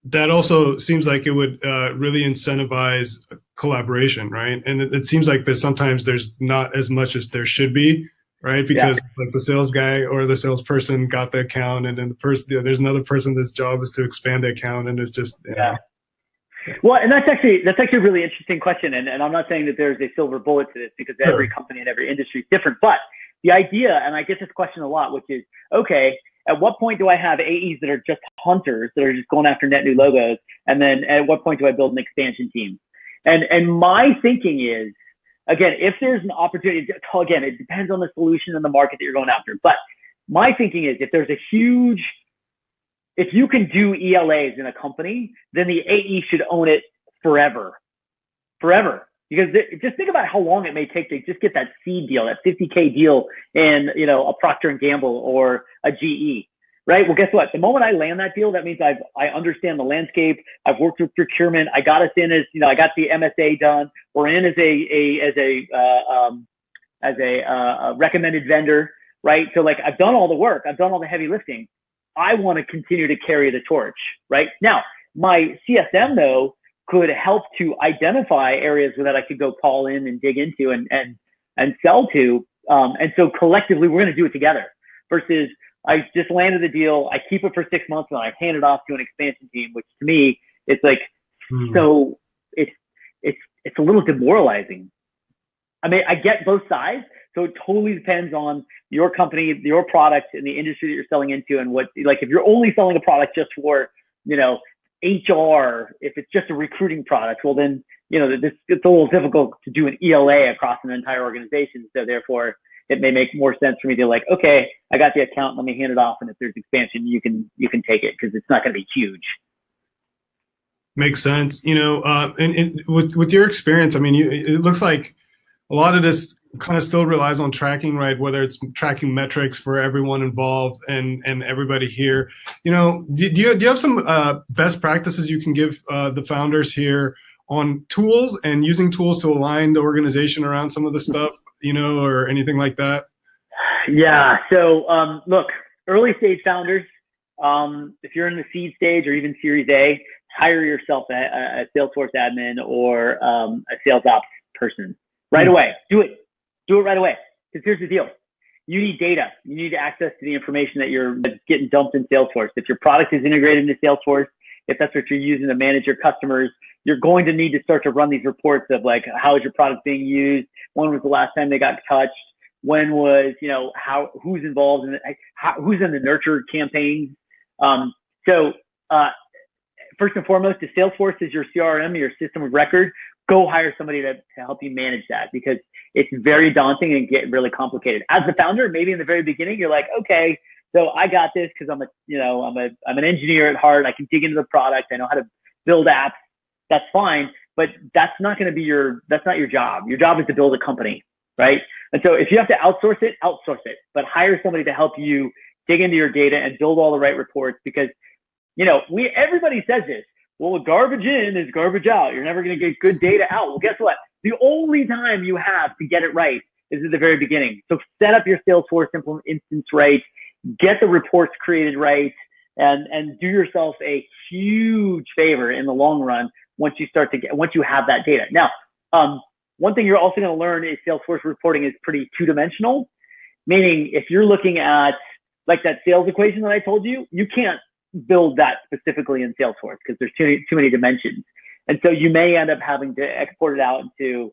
That also seems like it would really incentivize collaboration, right? And it seems like sometimes there's not as much as there should be, right? Because like the sales guy or the salesperson got the account, and then there's another person that's job is to expand the account, and it's just Well, and that's actually a really interesting question, and I'm not saying that there's a silver bullet to this because every company and every industry is different, but the idea, and I get this question a lot, which is, okay, at what point do I have AEs that are just hunters, that are just going after net new logos? And then at what point do I build an expansion team? And my thinking is, again, if there's an opportunity, again, it depends on the solution and the market that you're going after. But my thinking is if you can do ELAs in a company, then the AE should own it forever. Because just think about how long it may take to just get that seed deal, that 50K deal in, a Procter & Gamble or a GE. right? Well, guess what? The moment I land that deal, that means I understand the landscape. I've worked with procurement. I got us in as, I got the MSA done. We're in as a recommended vendor, right? So like I've done all the work. I've done all the heavy lifting. I want to continue to carry the torch, right? Now, my CSM though could help to identify areas that I could go call in and dig into and sell to. And so collectively, we're going to do it together versus I just landed the deal. I keep it for 6 months and I hand it off to an expansion team, which to me, it's like, so it's a little demoralizing. I mean, I get both sides. So it totally depends on your company, your product, and the industry that you're selling into, and what, like, if you're only selling a product just for, HR, if it's just a recruiting product, well then, it's a little difficult to do an ELA across an entire organization. So therefore, it may make more sense for me to like, okay, I got the account, let me hand it off, and if there's expansion, you can take it because it's not going to be huge. Makes sense. And with your experience, I mean, it looks like a lot of this kind of still relies on tracking, right? Whether it's tracking metrics for everyone involved and everybody here. Do you have some best practices you can give the founders here on tools and using tools to align the organization around some of the stuff, or anything like that? Yeah. So look, early stage founders, if you're in the seed stage or even Series A, hire yourself a Salesforce admin or a sales ops person right away. Do it right away. Because here's the deal. You need data. You need access to the information that's getting dumped in Salesforce. If your product is integrated into Salesforce, if that's what you're using to manage your customers, you're going to need to start to run these reports of like, how is your product being used? When was the last time they got touched? When was, who's involved in it? Who's in the nurture campaigns? So first and foremost, if Salesforce is your CRM, your system of record, go hire somebody to help you manage that, because it's very daunting and get really complicated. As the founder, maybe in the very beginning, you're like, okay, so I got this because I'm an engineer at heart. I can dig into the product. I know how to build apps. That's fine, but that's not going to be that's not your job. Your job is to build a company, right? And so if you have to outsource it, but hire somebody to help you dig into your data and build all the right reports, because everybody says this. Well, garbage in is garbage out. You're never going to get good data out. Well, guess what? The only time you have to get it right is at the very beginning. So set up your Salesforce instance right, get the reports created right, and do yourself a huge favor in the long run once you have that data. Now, one thing you're also going to learn is Salesforce reporting is pretty two-dimensional, meaning if you're looking at like that sales equation that I told you, you can't build that specifically in Salesforce because there's too many dimensions. And so you may end up having to export it out into,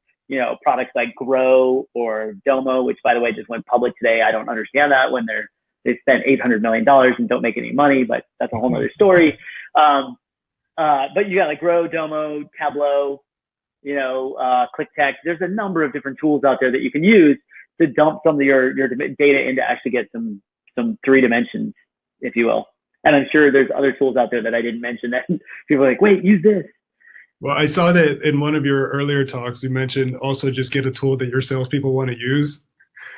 products like Grow or Domo, which by the way, just went public today. I don't understand that when they spent $800 million and don't make any money, but that's a whole nother story. But you got like Grow, Domo, Tableau, ClickText. There's a number of different tools out there that you can use to dump some of your data in to actually get some 3 dimensions, if you will. And I'm sure there's other tools out there that I didn't mention that people are like, wait, use this. Well, I saw that in one of your earlier talks, you mentioned also just get a tool that your salespeople want to use.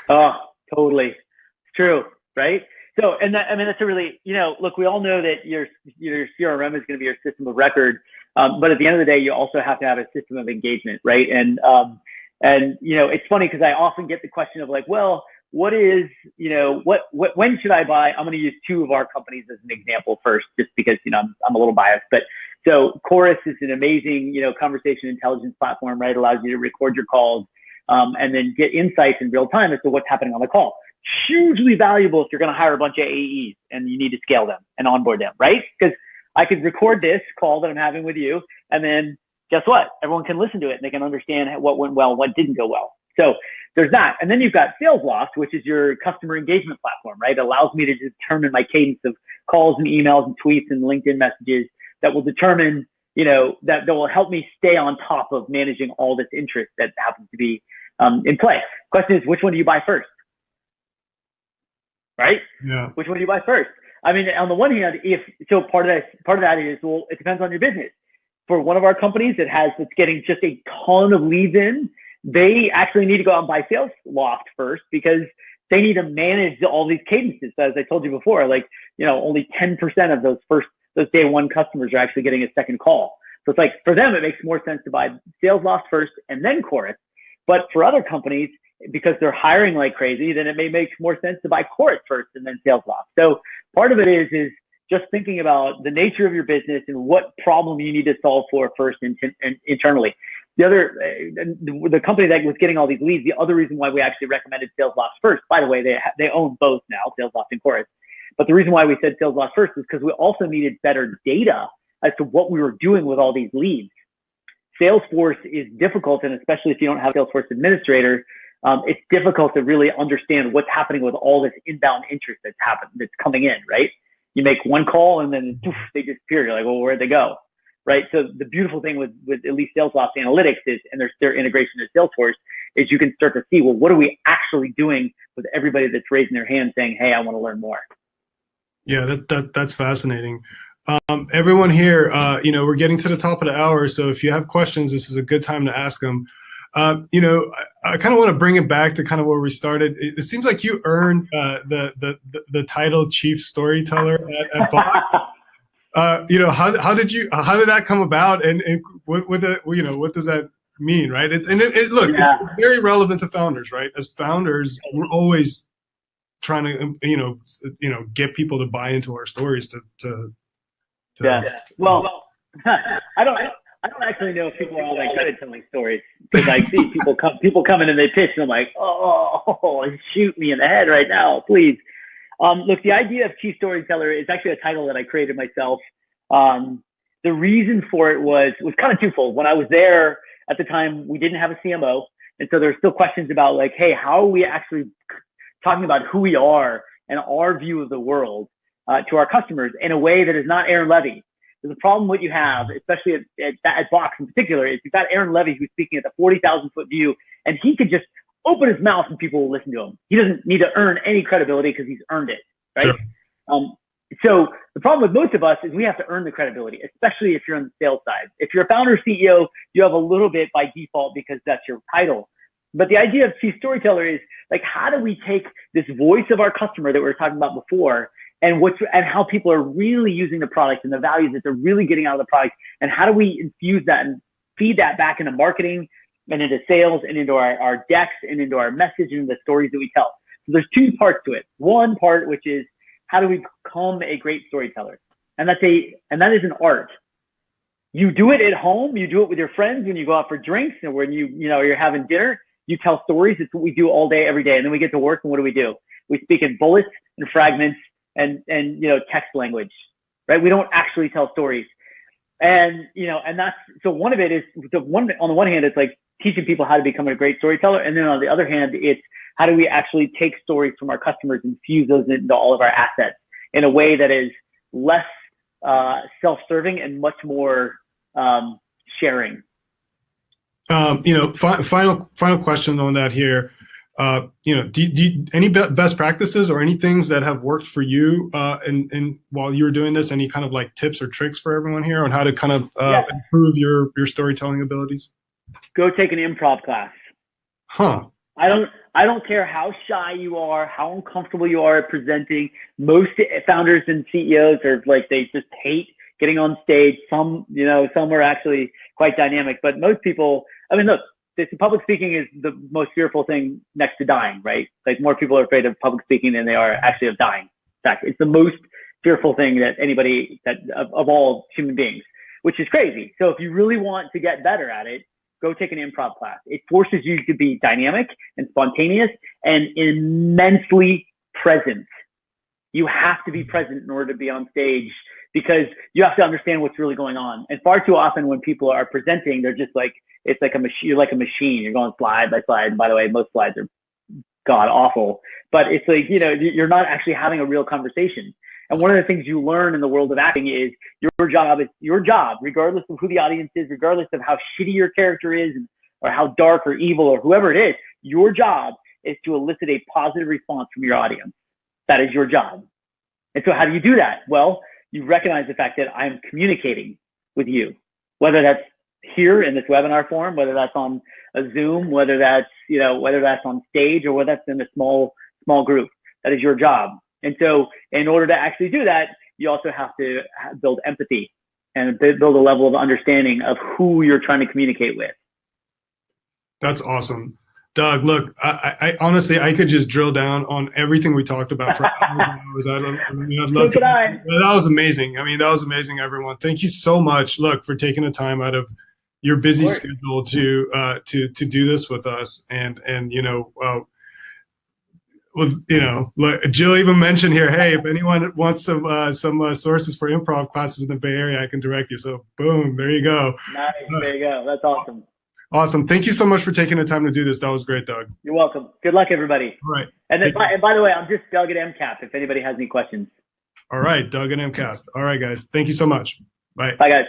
Oh, totally. It's true, right? So, that's a really, look, we all know that your CRM is going to be your system of record. But at the end of the day, you also have to have a system of engagement, right? And it's funny because I often get the question of like, well, what is, when should I buy? I'm going to use 2 of our companies as an example first, just because, I'm a little biased. But so Chorus is an amazing, conversation intelligence platform, right? It allows you to record your calls and then get insights in real time as to what's happening on the call. Hugely valuable if you're going to hire a bunch of AEs and you need to scale them and onboard them, right? Because I could record this call that I'm having with you, and then guess what? Everyone can listen to it and they can understand what went well, what didn't go well. So there's that. And then you've got SalesLoft, which is your customer engagement platform, right? It allows me to determine my cadence of calls and emails and tweets and LinkedIn messages that will determine, that will help me stay on top of managing all this interest that happens to be in play. Question is, which one do you buy first? Right? Yeah. Which one do you buy first? I mean, on the one hand, part of that is, well, it depends on your business. For one of our companies that's getting just a ton of leads in, they actually need to go out and buy SalesLoft first because they need to manage all these cadences. As I told you before, like, only 10% of those day one customers are actually getting a second call. So it's like, for them, it makes more sense to buy Sales Loft first and then Chorus. But for other companies, because they're hiring like crazy, then it may make more sense to buy Chorus first and then Sales Loft. So part of it is just thinking about the nature of your business and what problem you need to solve for first and internally. The company that was getting all these leads, the other reason why we actually recommended Sales Loft first, by the way, they own both now, Sales Loft and Chorus. But the reason why we said Sales Loft first is because we also needed better data as to what we were doing with all these leads. Salesforce is difficult, and especially if you don't have a Salesforce administrator, it's difficult to really understand what's happening with all this inbound interest that's coming in, right? You make one call and then poof, they disappear. You're like, well, where'd they go? Right? So the beautiful thing with at least Salesloft Analytics is, and their integration to Salesforce, is you can start to see, well, what are we actually doing with everybody that's raising their hand saying, hey, I want to learn more. Yeah, that's fascinating. Everyone here, we're getting to the top of the hour, so if you have questions, this is a good time to ask them. I kind of want to bring it back to kind of where we started. It seems like you earned the title Chief Storyteller at Bach. How did that come about, and what does that mean, right? It's very relevant to founders, right? As founders, we're always trying to get people to buy into our stories Well, I don't actually know if people are all that good at telling stories, because I see people come in and they pitch and I'm like, oh, shoot me in the head right now, please. Look, the idea of Chief Storyteller is actually a title that I created myself. The reason for it was kind of twofold. When I was there at the time, we didn't have a CMO. And so there's still questions about like, hey, how are we actually talking about who we are and our view of the world to our customers in a way that is not Aaron Levy. The problem what you have, especially at Box in particular, is you've got Aaron Levy who's speaking at the 40,000 foot view, and he could just open his mouth and people will listen to him. He doesn't need to earn any credibility because he's earned it, right? Sure. So the problem with most of us is we have to earn the credibility, especially if you're on the sales side. If you're a founder CEO, you have a little bit by default because that's your title. But the idea of Chief Storyteller is like, how do we take this voice of our customer that we were talking about before, and how people are really using the product and the values that they're really getting out of the product, and how do we infuse that and feed that back into marketing and into sales and into our decks and into our message and the stories that we tell. So there's two parts to it. One part, which is how do we become a great storyteller? And that is an art. You do it at home, you do it with your friends when you go out for drinks, and when you're having dinner, you tell stories. It's what we do all day, every day. And then we get to work, and what do? We speak in bullets and fragments and text language, right? We don't actually tell stories. And that's, so one of it is on the one hand, it's like teaching people how to become a great storyteller. And then on the other hand, it's how do we actually take stories from our customers and fuse those into all of our assets in a way that is less self-serving and much more sharing. Final question on that here. Do any best practices or any things that have worked for you and while you were doing this, any kind of like tips or tricks for everyone here on how to kind of improve your storytelling abilities? Go take an improv class. I don't care how shy you are, how uncomfortable you are at presenting. Most founders and CEOs are like, they just hate getting on stage. Some are actually quite dynamic, but most people, I mean, look, public speaking is the most fearful thing next to dying, right? Like more people are afraid of public speaking than they are actually of dying. In fact, it's the most fearful thing that anybody of all human beings, which is crazy. So if you really want to get better at it, go take an improv class. It forces you to be dynamic and spontaneous and immensely present. You have to be present in order to be on stage, because you have to understand what's really going on. And far too often when people are presenting, they're just like, it's like a machine. You're like a machine. You're going slide by slide. And by the way, most slides are god awful, but it's like, you're not actually having a real conversation. And one of the things you learn in the world of acting is your job, regardless of who the audience is, regardless of how shitty your character is, or how dark or evil or whoever it is, your job is to elicit a positive response from your audience. That is your job. And so how do you do that? Well, you recognize the fact that I'm communicating with you, whether that's here in this webinar form, whether that's on a Zoom, whether that's on stage, or whether that's in a small small group. That is your job. And so in order to actually do that, you also have to build empathy and build a level of understanding of who you're trying to communicate with. That's awesome. Doug, look, I honestly, I could just drill down on everything we talked about for hours and hours. I'd love to. That was amazing. I mean, that was amazing, everyone. Thank you so much, look, for taking the time out of your busy schedule to do this with us. And well, Jill even mentioned here, hey, if anyone wants some sources for improv classes in the Bay Area, I can direct you. So boom, there you go. Nice, there you go. That's awesome. Awesome. Thank you so much for taking the time to do this. That was great, Doug. You're welcome. Good luck, everybody. All right. And then, by the way, I'm just Doug at MCAP if anybody has any questions. All right, Doug and MCAST. All right, guys. Thank you so much. Bye. Bye, guys.